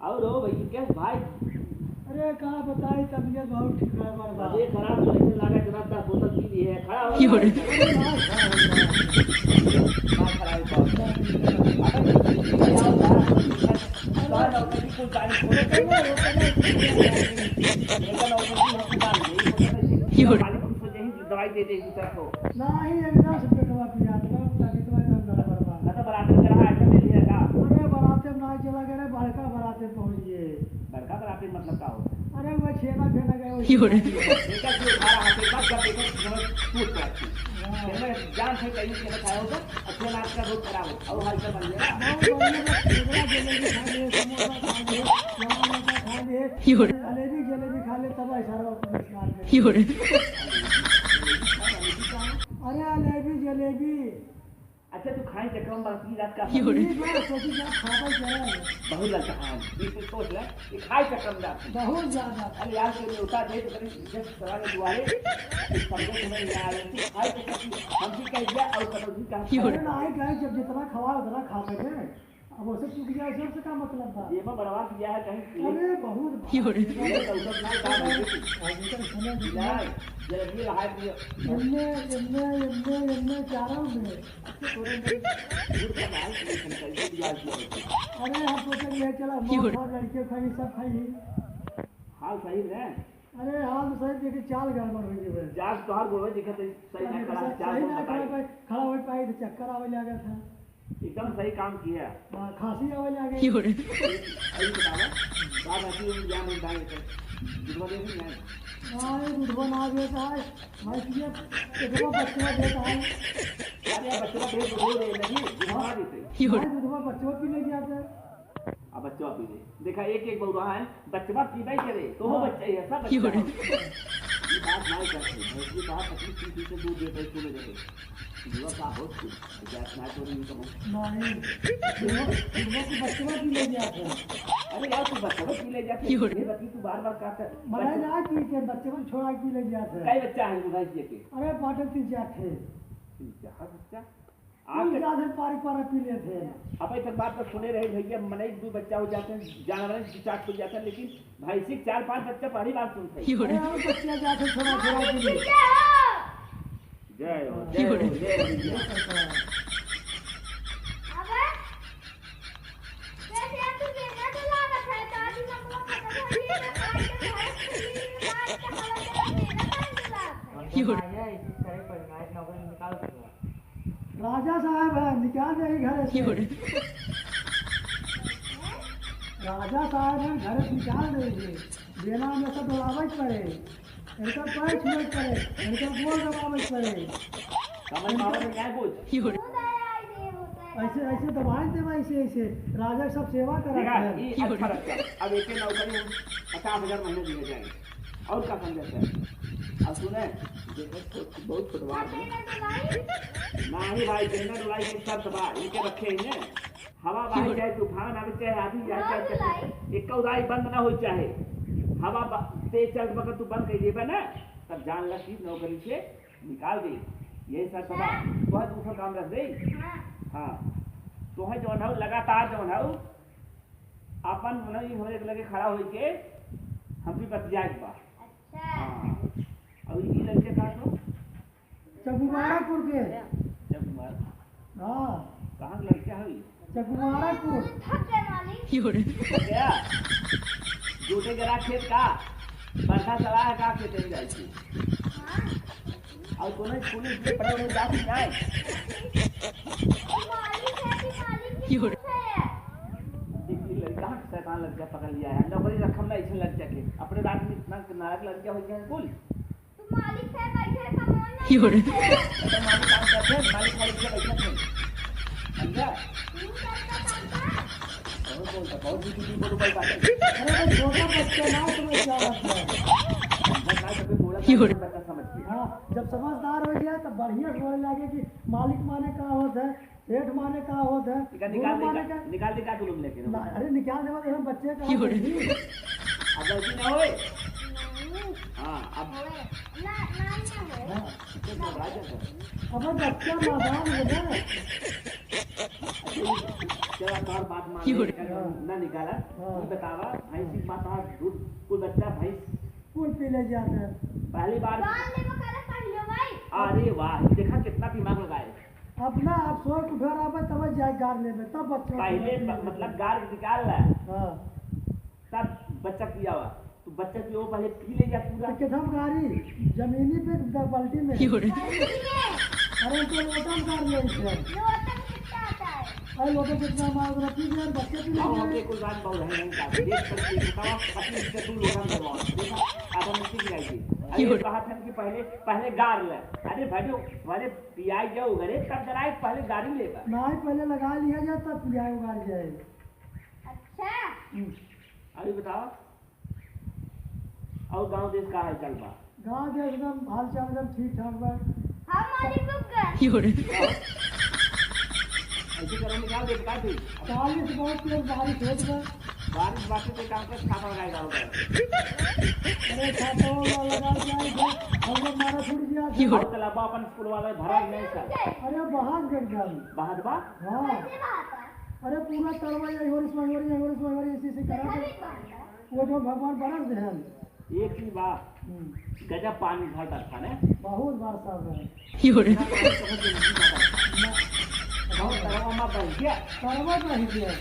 और हो भाई क्या भाई? अरे कहाँ बताई, तबीयत बहुत ठीक है बर्बाद। ये खराब तो ऐसे लगा जरा 10 बोतल पी ली है, खड़ा हो दवाई दे दे नहीं एकदम से पेटवा पिया बराबर चला ऐसा दे दिया का। अरे बराते में ना चला गए, बड़का बराते पहुंच गए। बड़का बराबर मतलब का होता है? अरे वो छेना फेना गए देखा कि हमारा हाथ एक बार जब देखो टूट जाती है। जान से कहीं से खाया होगा, अच्छे नाच का बहुत खराब होता और हल्का बन गया। जलेबी खा ले तब ऐसा। अरे जलेबी जलेबी। अच्छा तू खाई चक्कर में बाकी रात का बहुत लगता है। बिल्कुल सोच ले कि खाई चक्कर में जाते बहुत ज्यादा। अरे यार के उठा दे तो कभी जस्ट सवाल दुआरे समझे तुम्हें यार खाई चक्कर हम भी कह दिया और कभी कहा अरे नहीं गए, जब जितना खवा उतना खा सके। अब उसे चुक गया इससे क्या मतलब था? ये में बर्बाद किया है कहीं। अरे बहुत जलेबी रहा है इनने चारों में। अरे हम सोचे ये चला लड़के खाई सब खाई। हाल सही है। अरे हाल सही देखिए, चाल गड़बड़ हुई है। जाग तोहार गोवे दिखत सही ना करा, सही ना करा, खड़ा हो पाई तो चक्कर आवे लगा था। एकदम सही काम किया। खांसी आवे लगा। अभी बतावा बात ऐसी जान में डाल के दुधवा दे नहीं है। हां दुधवा ना देता है मैं ये दुधवा बच्चा देता है। अरे बच्चा दे दो दे नहीं दुधवा देते। दुधवा बच्चा पी ले जाता है। अब बच्चा पी ले देखा एक एक बहु रहा है बच्चा पीबे करे तो वो बच्चा ही है सब बच्चा। ये बात नहीं करते ये बात अपनी चीज से दूर देते स्कूल में जाके युवा का हो जैसे ना तो नहीं नहीं दुधवा को बच्चा पी ले जाता है। अरे यार तू बच्चा पी ले जाते ये बच्ची तू बार-बार कहता मैं ना पी के बच्चे को छोड़ा पी ले जाता है। कई बच्चा है भाई जी के? अरे पाटल तीन चार थे। जहां बच्चा आप ज्यादा पारी पी ले थे। अब तक बात तो सुने रहे भैया मने दो बच्चा हो जाते हैं जानवर चाट हो जाता है, लेकिन भाई सिर्फ 4-5 बच्चा पहली बार सुनते हैं। अरे हम बच्चा जाते थोड़ा थोड़ा पी ले। जय हो जय हो जय हो। अबे कैसे तू कहना तो लागत है दादी मम्मा पता है ये राजा साहब है निकाल दे घर से। राजा साहब है घर से निकाल दे। बेना में सब दबावट पड़े, इनका पैर छुए पड़े, इनका गोल दबावट पड़े। समझ मारो में क्या कुछ ऐसे ऐसे दबाए थे वैसे ऐसे राजा सब सेवा करा है। ये अच्छा लगता है। अब एक नौकरी 50,000 महीने दिए जाएंगे और क्या समझते हैं? अब सुने देखो बहुत फुटवार है नहीं भाई देना डुलाई के शर्त बा इनके रखे हैं। हवा बह जाए तूफान आवे चाहे आधी जाए चाहे एक उदाई बंद ना हो चाहे हवा तेज चल बकर तू बंद कर देबे ना तब जान ला कि नौकरी से निकाल दे। यही शर्त बा बहुत दूसरा काम रख दे। हाँ तो है जो है लगातार जो है अपन नहीं होने लगे खड़ा हो के हम भी बच जाए बा। हाँ और ये लड़के कहाँ तो चकुमारापुर के चकुमार। हाँ कहाँ लड़के है चकुमारापुर क्या जूते गिरा खेत का बरसा चला है का खेत जाए और कोनो पुलिस के पकड़ में जाती जाए लड़का शैतान लड़का पकड़ लिया है नौकरी रखम ना ऐसे लड़का के अपने रात में इतना नारक लड़का हो गया कुल मालिक है बैठे कमोन मालिक काम करते हैं मालिक मालिक से बैठे थे समझा बहुत जी बोलो भाई बात अरे छोटा बच्चा ना समझ क्या बात है। हाँ जब समझदार हो गया तब बढ़िया बोलने लगे कि मालिक माने का होता है सेठ माने का होता है निकाल दे का तू लोग लेके अरे निकाल दे हम बच्चे का अब गलती ना होए। हाँ अब अब बच्चा नादान है ना चला और बात मान ना निकाला ये बतावा भैंस की माता दूध कुल बच्चा भैंस कुल पी ले जाते हैं। पहली बार गाल ले बकाला पहले भाई अरे वाह देखा कितना दिमाग लगाए अपना आप सोच के घर आवे तब जाए गार लेवे तब बच्चों पहले मतलब गार निकाल रहा है हाँ तब बच्चा पिया हुआ तो बच्चा पियो पहले पी ले जा पूरा तो किधम गाड़ी जमीनी पे बाल्टी में पहले अरे तो लोटा में गार ले इसे लोटा कितना आता है अरे लोटा कितना मार पी ले बच्चे पी और ले हमने कुछ बात बहुत है नहीं का देख करके बताओ अपनी से तू लोटा में करवाओ देखा आधा मिनट की जाएगी अरे कहा था कि पहले गार ले अरे भाई वाले पियाई जाओ घरे तब जरा पहले गाड़ी लेगा नहीं पहले लगा लिया जाए तब पियाई उगाड़ जाए। अच्छा अभी बताओ और गांव देश का हाल चाल बा गाँव के एकदम हाल चाल एकदम ठीक ठाक बा। हम मालिक को गए ऐसे करो में क्या देखता थी 40 बहुत तेज बारिश होत बा। बारिश बाकी तो काम कर खाता लगाएगा होगा अरे खाता हुआ लगा जाए हम लोग मारा छूट गया और तलाबा अपन स्कूल वाला भरा नहीं सर अरे बाहर गिर गया बाहर बा हाँ कैसे बात है अरे पूरा तलवा यही होरी ऐसे करा दे। वो जो भगवान बरस दे हैं एक ही बा गजब पानी भरता था ने बहुत बार साहब है बहुत तलाबा में बन गया तलवा नहीं दिया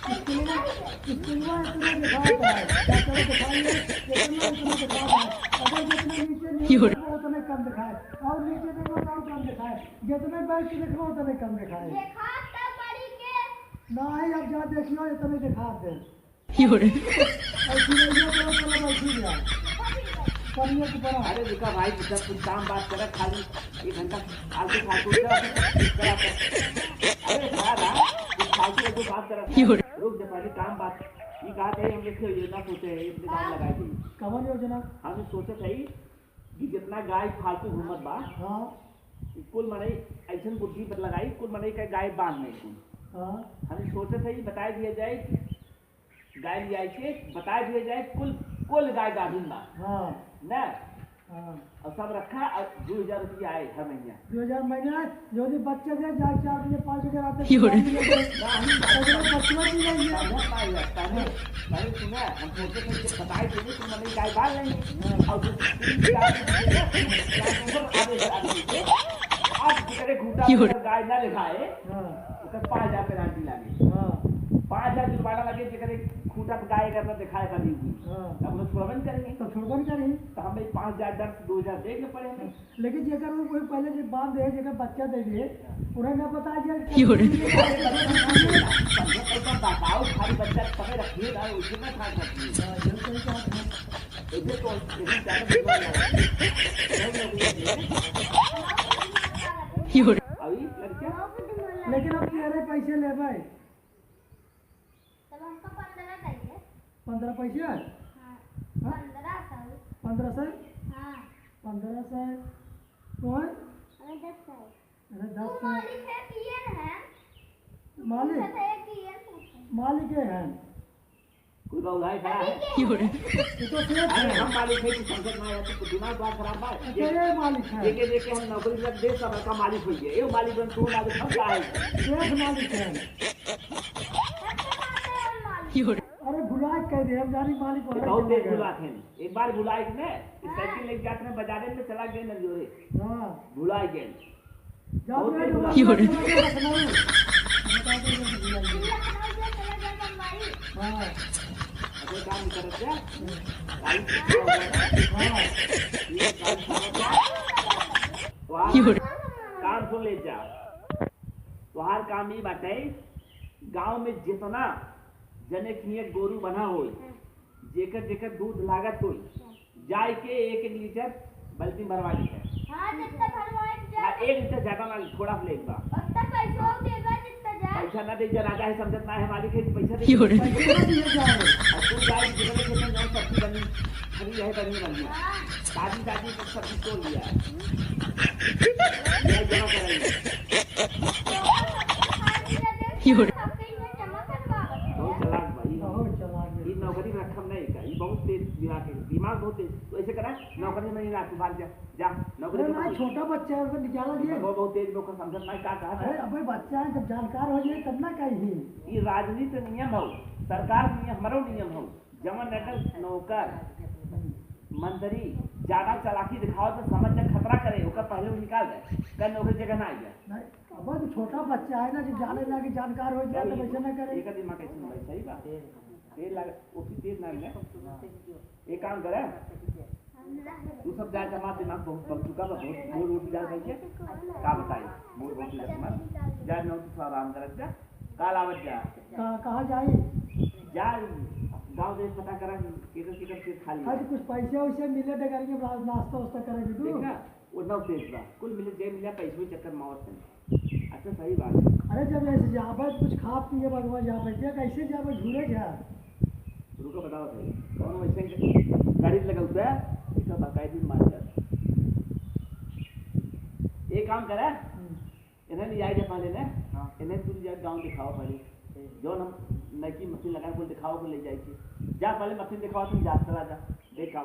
स्कूलवा इतना दिखाता है क्या करो दिखाइए इतना दिखाता है अगर जितने नीचे नहीं उतने कम दिखाए और नीचे देखो तो कम दिखाए जितने बैठ के देखो उतने कम दिखाए देखा तब बड़ी के नहीं अब जा देखियो इतने दिखा दे अरे देखा भाई जब कुछ काम बात करे खाली 1 घंटा आलतू फालतू अरे सारा कुछ फालतू एक बात करे रुक जा पहले काम बात ये कहा थे हम लोग योजना सोचे हैं इतने काम लगाई थी कवन योजना हमने सोचे थे कि जितना गाय फालतू घूमत बा हाँ कुल मने ऐसा बुद्धि पर लगाई कुल मने का गाय बांध नहीं कुल हाँ हमने सोचे थे बता दिया जाए गाय लिया के बता दिया जाए कुल गाय गाभिन बा हाँ ना हाँ और सब रखा और 2000 रुपया आए हर महीना 2000 महीना जो भी बच्चे थे जाए 4 बजे 5 बजे आते पहले सुना हम सोचे थे बताए थे कि मैंने गाय बांध लेंगे और अब जितने घूटा गाय ना लिखाए उसका 5000 पेनाल्टी लागे 5000 जुर्माना लगे जितने खूटा गाय करना दिखाए कभी भी अब लोग छोड़बन करेंगे तो छोड़बन करेंगे तो हमें 5000 2000 देने पड़ेंगे लेकिन जेकर वो कोई पहले जो बांध दे जेकर बच्चा दे दिए उन्हें न बता दिया बताओ खाली बच्चा पकड़ रखिए ना उसे ना खा सकती इसे तो अभी लड़कियां लेकिन अब तेरे पैसे ले भाई तब हमको 15 चाहिए 15 पैसे हाँ 15 1500 हाँ 1500 कौन हमें 10 चाहिए अरे तू 10 मालिक है पीएन है मालिक मालिक है कोई बहुलाई खड़ा है ये तो सेठ अरे है हम मालिक है कि समझ में आया तो दिमाग बात खराब है तेरे मालिक है देखे देखे हम नौकरी लग दे सब का मालिक हो गए ये मालिक बन तू मालिक हम का है सेठ मालिक है अरे भुला कह दे हम जानी मालिक ये बहुत देर भुला थे एक बार भुलाए ने साइकिल लेके जाते हैं बाजार में चला गए न जोरे हां भुला गए जाओ बहुत रे देर भुला हां अपने काम करते हैं काम सुन ले जा तुहार काम ही बाटे गांव में जितना जने किए गोरू बना हो जेकर जेकर दूध लागत हो जाए के 1 लीटर बल्टी भरवा ली है हाँ जितना भरवाए जाए 1 लीटर ज्यादा ना थोड़ा लेगा उतना पैसा देगा जितना जाए पैसा ना दे जा राजा है समझत ना है मालिक है पैसा दे पैसे ना दिए जाए और तू जाए जितने खेतों में सब्जी बनी खरी है बनी बनी हाँ ताजी ताजी सब्जी तोड़ लिया है जमा कराइए बहुत चलाक भाई बहुत चला ये नौकरी में रखम नहीं का ये बहुत तेज दिमाग के दिमाग बहुत तेज तो ऐसे करा नौकरी में ना तू भाग जा जा नौकरी अरे ना छोटा बच्चा है उसको निकाला दिए। वो बहुत तेज लोग को समझत नहीं का कहा अरे अबे बच्चा है, जब जानकार हो जाए तब ना कहीं। ये राजनीति नियम हो सरकार नियम हमारो नियम हो जमन नेटल नौकर मंत्री ज्यादा चालाकी दिखाओ तो समझ में खतरा करे ओकर पहले वो निकाल दे कल नौकरी जगह ना आ जाए। नहीं अब तो छोटा बच्चा है ना, जब जाने लगे जानकार हो जाए तो वैसे ना करे। एक दिमाग कैसे भाई सही बात तेल लगा उसी तेल ना ले एक काम करे तू सब जा जमा दिमाग बहुत पक चुका बा बहुत मूड उठ जा रही है का बताई मूड बहुत जमा जा न तो आराम कर जा काल आवत जा कहाँ जाए? जा गांव देश पता करा किधर से खाली आज कुछ पैसे वैसे मिले तो करेंगे, नाश्ता वास्ता करेंगे तू। देखना वो नौ तेज बा कुल मिले जे मिला पैसे चक्कर मावत है। अच्छा सही बात है। अरे जब ऐसे जाबे कुछ खा पिए भगवान जाबे क्या कैसे जाबे झूले जा? रुको बताओ सही कौन वैसे गाड़ी लगा होता है इसका बाकायदा मान जा एक काम करा इन्हें ले जाए जमा लेने इन्हें तू जा गांव दिखाओ पहले जो हम नई मशीन लगा बोल दिखाओ को ले जाए जा पहले मशीन दिखाओ तुम जा चला जा देख का